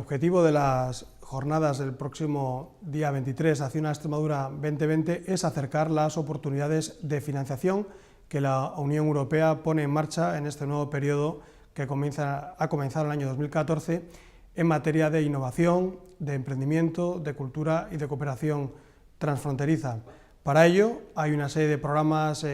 objetivo de las jornadas del próximo día 23, Acciona Extremadura 2020, es acercar las oportunidades de financiación que la Unión Europea pone en marcha en este nuevo periodo que ha comenzado el año 2014 en materia de innovación, de emprendimiento, de cultura y de cooperación transfronteriza. Para ello hay una serie de programas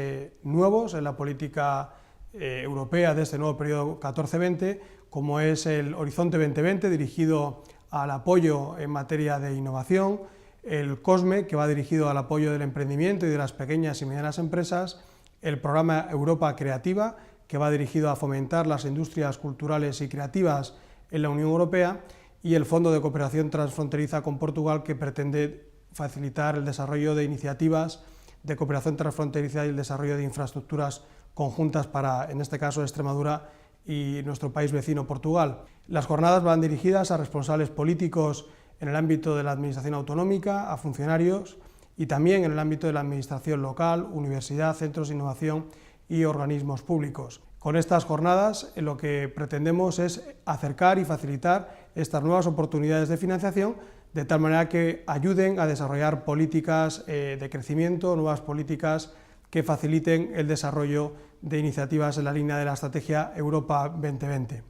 nuevos en la política europea de este nuevo periodo 14-20, como es el Horizonte 2020, dirigido al apoyo en materia de innovación, el COSME, que va dirigido al apoyo del emprendimiento y de las pequeñas y medianas empresas, el programa Europa Creativa, que va dirigido a fomentar las industrias culturales y creativas en la Unión Europea, y el Fondo de Cooperación Transfronteriza con Portugal, que pretende facilitar el desarrollo de iniciativas de cooperación transfronteriza y el desarrollo de infraestructuras conjuntas para, en este caso, Extremadura y nuestro país vecino, Portugal. Las jornadas van dirigidas a responsables políticos en el ámbito de la administración autonómica, a funcionarios y también en el ámbito de la administración local, universidad, centros de innovación y organismos públicos. Con estas jornadas lo que pretendemos es acercar y facilitar estas nuevas oportunidades de financiación de tal manera que ayuden a desarrollar políticas de crecimiento, nuevas políticas que faciliten el desarrollo de iniciativas en la línea de la Estrategia Europa 2020.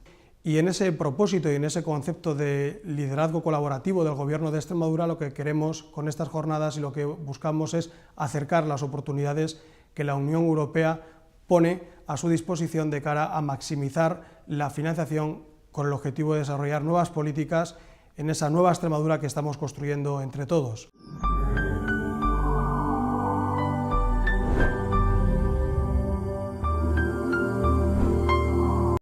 Y en ese propósito y en ese concepto de liderazgo colaborativo del Gobierno de Extremadura, lo que queremos con estas jornadas y lo que buscamos es acercar las oportunidades que la Unión Europea pone a su disposición de cara a maximizar la financiación con el objetivo de desarrollar nuevas políticas en esa nueva Extremadura que estamos construyendo entre todos.